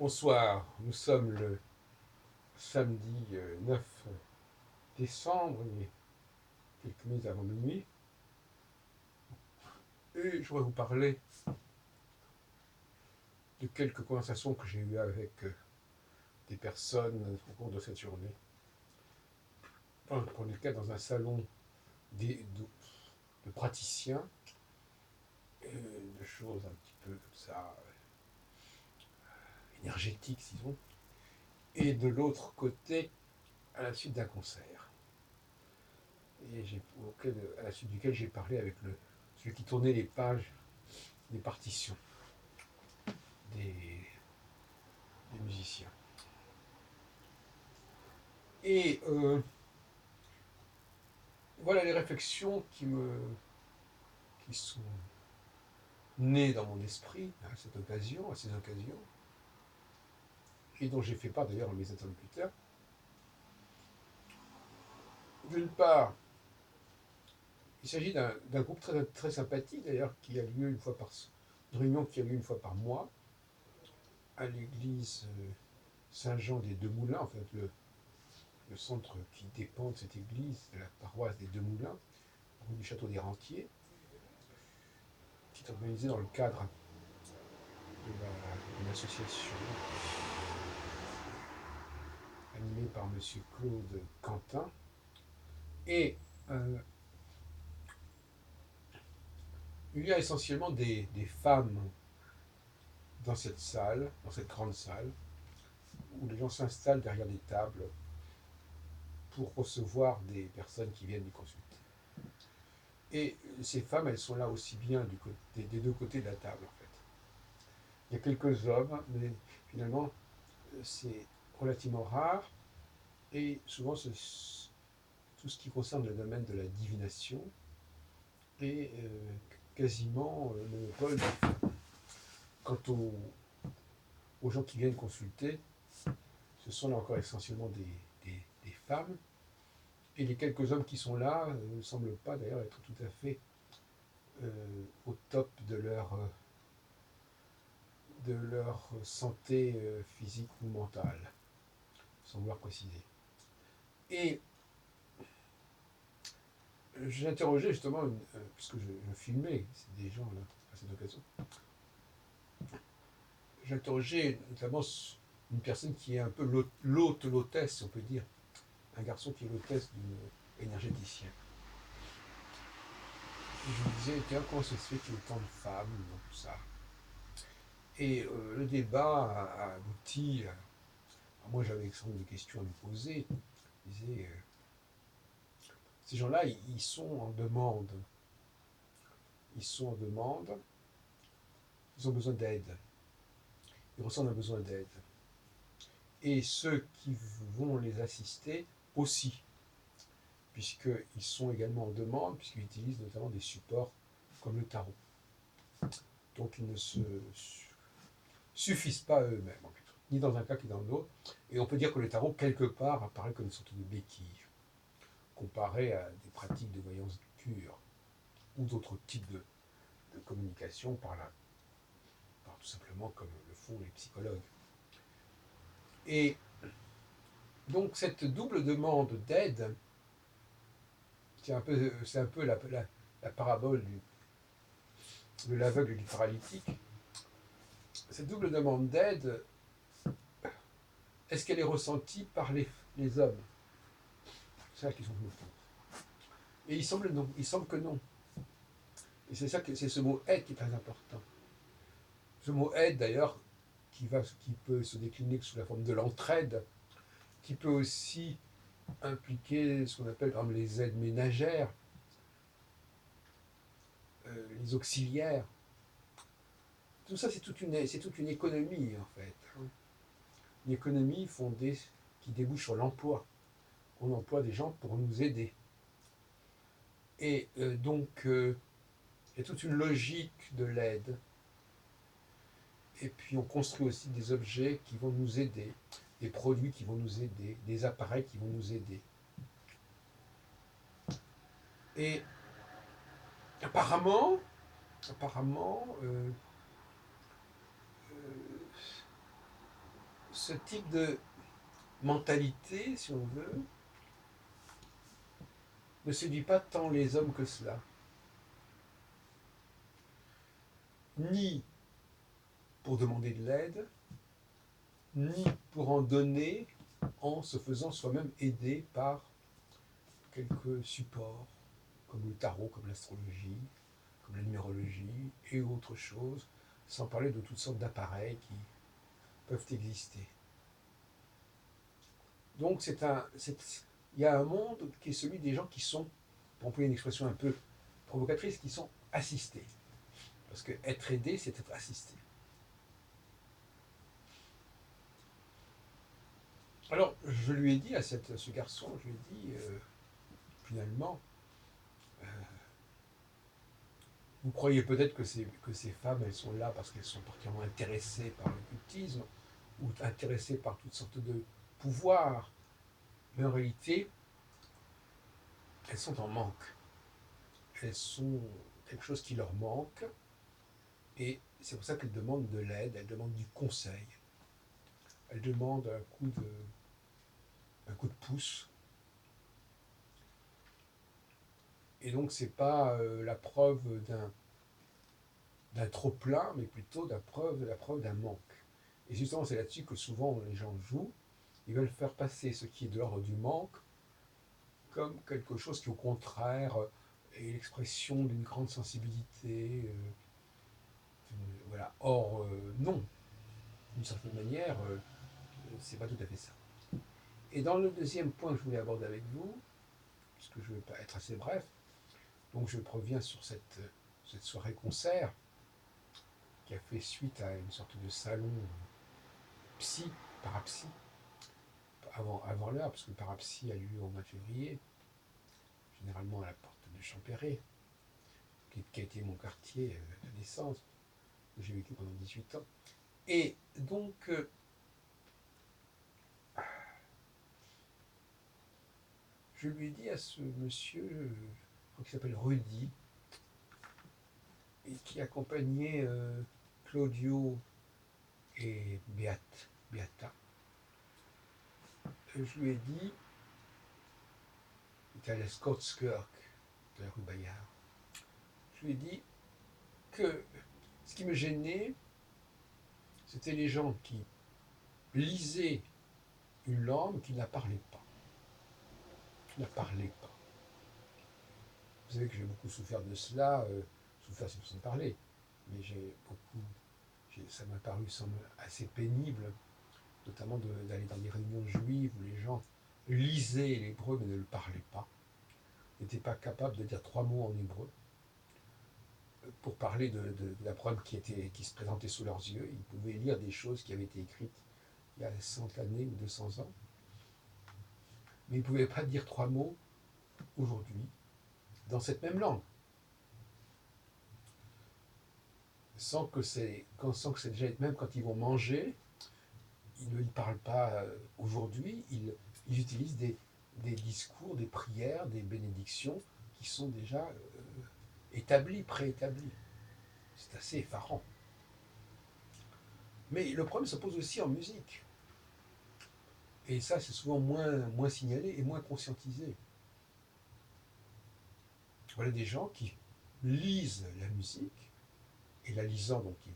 Bonsoir, nous sommes le samedi 9 décembre, il est quelques minutes avant minuit, et je voudrais vous parler de quelques conversations que j'ai eues avec des personnes au cours de cette journée. Pour le cas, dans un salon de praticiens, de choses un petit peu comme ça, énergétiques, disons, et de l'autre côté, à la suite d'un concert. Et à la suite duquel j'ai parlé avec celui qui tournait les pages des partitions des, des musiciens. Et voilà les réflexions qui sont nées dans mon esprit à ces occasions, et dont j'ai fait part d'ailleurs à mes interlocuteurs. D'une part, il s'agit d'un groupe très, très sympathique d'ailleurs, qui a lieu une réunion qui a lieu une fois par mois à l'église Saint-Jean des Deux-Moulins, en fait le centre qui dépend de cette église, de la paroisse des Deux-Moulins, rue du Château des Rentiers, qui est organisé dans le cadre d'une association animée par M. Claude Quentin. Et il y a essentiellement des femmes dans cette salle, dans cette grande salle, où les gens s'installent derrière des tables pour recevoir des personnes qui viennent les consulter. Et ces femmes, elles sont là aussi bien des deux côtés de la table, en fait. Il y a quelques hommes, mais finalement, c'est relativement rare. Et souvent, tout ce qui concerne le domaine de la divination est quasiment monopole. Quant aux gens qui viennent consulter, ce sont là encore essentiellement des femmes. Et les quelques hommes qui sont là ne semblent pas d'ailleurs être tout à fait au top de leur santé physique ou mentale, sans vouloir préciser. Et j'ai interrogé justement, puisque je filmais des gens là, à cette occasion, j'ai interrogé notamment une personne qui est un peu l'hôtesse, on peut dire, un garçon qui est l'hôtesse d'une énergéticienne. Et je me disais, tiens, comment ça se fait qu'il y ait autant de femmes dans tout ça? Et le débat a abouti. Moi, j'avais des questions à me poser. Je disais, ces gens-là, ils sont en demande. Ils sont en demande. Ils ont besoin d'aide. Ils ressentent un besoin d'aide. Et ceux qui vont les assister aussi, puisqu'ils sont également en demande, puisqu'ils utilisent notamment des supports comme le tarot. Donc ils ne se suffisent pas eux-mêmes, ni dans un cas ni dans l'autre. Et on peut dire que le tarot, quelque part, apparaît comme une sorte de béquille, comparé à des pratiques de voyance pure, ou d'autres types de communication tout simplement comme le font les psychologues. Et donc cette double demande d'aide, c'est un peu la parabole de l'aveugle et du paralytique. Cette double demande d'aide, est-ce qu'elle est ressentie par les hommes? C'est ça qui sont me pose. Et il semble que non. Et c'est ce mot aide qui est très important. Ce mot aide d'ailleurs, qui peut se décliner sous la forme de l'entraide, qui peut aussi impliquer ce qu'on appelle comme les aides ménagères, les auxiliaires. Tout ça, c'est toute une économie, en fait. Une économie qui débouche sur l'emploi. On emploie des gens pour nous aider. Et donc, il y a toute une logique de l'aide. Et puis, on construit aussi des objets qui vont nous aider, des produits qui vont nous aider, des appareils qui vont nous aider. Et apparemment, ce type de mentalité, si on veut, ne séduit pas tant les hommes que cela. Ni pour demander de l'aide, ni pour en donner en se faisant soi-même aider par quelques supports, comme le tarot, comme l'astrologie, comme la numérologie et autres choses, sans parler de toutes sortes d'appareils qui peuvent exister. Donc il y a un monde qui est celui des gens qui sont, pour employer une expression un peu provocatrice, qui sont assistés. Parce que être aidé, c'est être assisté. Alors, je lui ai dit à ce garçon, je lui ai dit, finalement, vous croyez peut-être que ces femmes, elles sont là parce qu'elles sont particulièrement intéressées par l'occultisme, ou intéressées par toutes sortes de pouvoirs, mais en réalité, elles sont en manque. Elles sont quelque chose qui leur manque, et c'est pour ça qu'elles demandent de l'aide, elles demandent du conseil, elles demandent un coup de pouce. Et donc, c'est pas la preuve d'un trop-plein, mais plutôt la preuve d'un manque. Et justement, c'est là-dessus que souvent les gens jouent. Ils veulent faire passer ce qui est de l'ordre du manque comme quelque chose qui, au contraire, est l'expression d'une grande sensibilité. Voilà. Or, non. D'une certaine manière, c'est pas tout à fait ça. Et dans le deuxième point que je voulais aborder avec vous, puisque je vais pas être assez bref, donc je reviens sur cette soirée-concert qui a fait suite à une sorte de salon psy, parapsy, avant l'heure, parce que le parapsy a lieu au mois de février, généralement à la porte de Champéret, qui a été mon quartier de naissance, où j'ai vécu pendant 18 ans. Et donc, je lui ai dit à ce monsieur, je crois qu'il s'appelle Rudy, et qui accompagnait Claudio et Beata. Je lui ai dit, il était à la Scottskirk de la rue Bayard, je lui ai dit que ce qui me gênait, c'était les gens qui lisaient une langue qui ne la parlait pas. Qui ne la parlait pas. Vous savez que j'ai beaucoup souffert de cela, souffert c'est façon de parler, mais ça m'a paru assez pénible, notamment d'aller dans des réunions juives où les gens lisaient l'hébreu mais ne le parlaient pas, n'étaient pas capables de dire 3 mots en hébreu pour parler de la preuve qui se présentait sous leurs yeux. Ils pouvaient lire des choses qui avaient été écrites il y a 100 années ou 200 ans, mais ils ne pouvaient pas dire 3 mots aujourd'hui dans cette même langue. Sans que c'est déjà, même quand ils vont manger, ils ne parlent pas aujourd'hui, ils utilisent des discours, des prières, des bénédictions qui sont déjà établis, préétablis. C'est assez effarant. Mais le problème se pose aussi en musique. Et ça, c'est souvent moins signalé et moins conscientisé. Voilà des gens qui lisent la musique, et la lisant, donc ils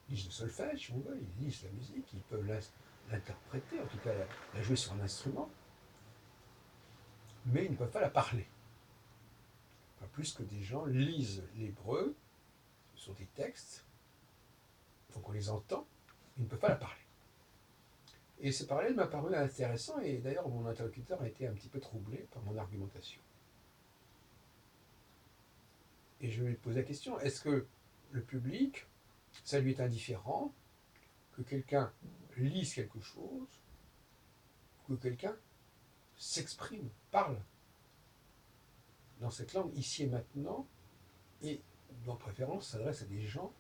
lisent le solfège, si on veut, ils lisent la musique, ils peuvent l'interpréter, en tout cas la jouer sur un instrument, mais ils ne peuvent pas la parler. Pas plus que des gens lisent l'hébreu sur des textes, donc on les entend, mais ils ne peuvent pas la parler. Et ce parallèle m'a paru intéressant, et d'ailleurs mon interlocuteur a été un petit peu troublé par mon argumentation. Et je lui ai posé la question, est-ce que le public, ça lui est indifférent que quelqu'un lise quelque chose, que quelqu'un s'exprime, parle dans cette langue ici et maintenant, et en préférence s'adresse à des gens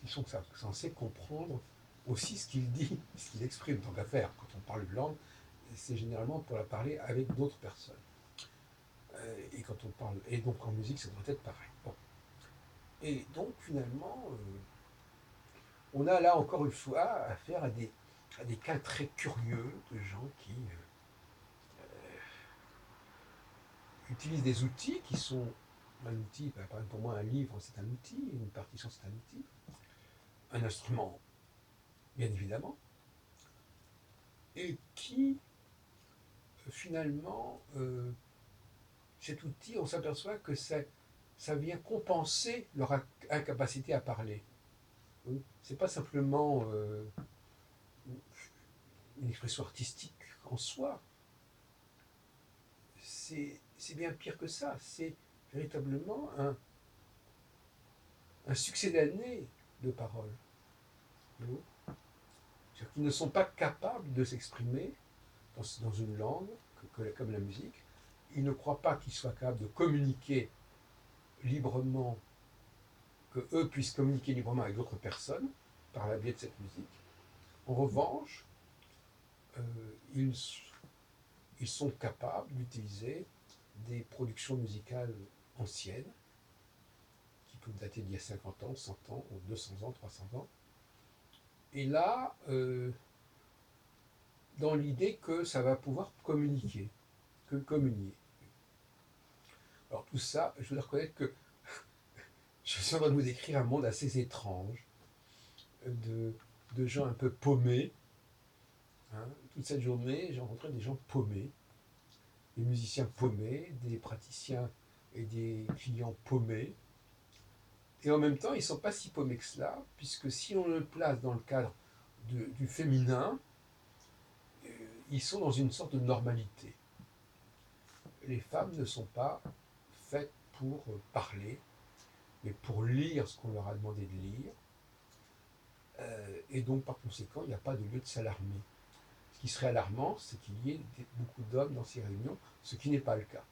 qui sont censés comprendre aussi ce qu'il dit, ce qu'il exprime. Tant qu'à faire, quand on parle une langue, c'est généralement pour la parler avec d'autres personnes. Et quand on parle, et donc en musique, ça doit être pareil. Bon. Et donc finalement, on a là encore une fois affaire à à des cas très curieux de gens qui utilisent des outils qui sont un outil, par exemple pour moi un livre c'est un outil, une partition c'est un outil, un instrument bien évidemment, et qui finalement, cet outil, on s'aperçoit que ça vient compenser leur incapacité à parler. C'est pas simplement une expression artistique en soi, c'est bien pire que ça, c'est véritablement un succès d'année de paroles. C'est-à-dire qu'ils ne sont pas capables de s'exprimer dans une langue comme la musique. Ils ne croient pas qu'ils soient capables de communiquer librement, que eux puissent communiquer librement avec d'autres personnes par la biais de cette musique. En revanche, euh, ils, ils sont capables d'utiliser des productions musicales anciennes, qui peuvent dater d'il y a 50 ans, 100 ans, ou 200 ans, 300 ans. Et là, dans l'idée que ça va pouvoir communiquer, que communier. Alors tout ça, je dois reconnaître que je suis en train de vous décrire un monde assez étrange, de, de gens un peu paumés. Hein. Toute cette journée, j'ai rencontré des gens paumés, des musiciens paumés, des praticiens et des clients paumés. Et en même temps, ils ne sont pas si paumés que cela, puisque si on le place dans le cadre du féminin, ils sont dans une sorte de normalité. Les femmes ne sont pas faites pour parler, mais pour lire ce qu'on leur a demandé de lire. Et donc, par conséquent, il n'y a pas de lieu de s'alarmer. Ce qui serait alarmant, c'est qu'il y ait beaucoup d'hommes dans ces réunions, ce qui n'est pas le cas.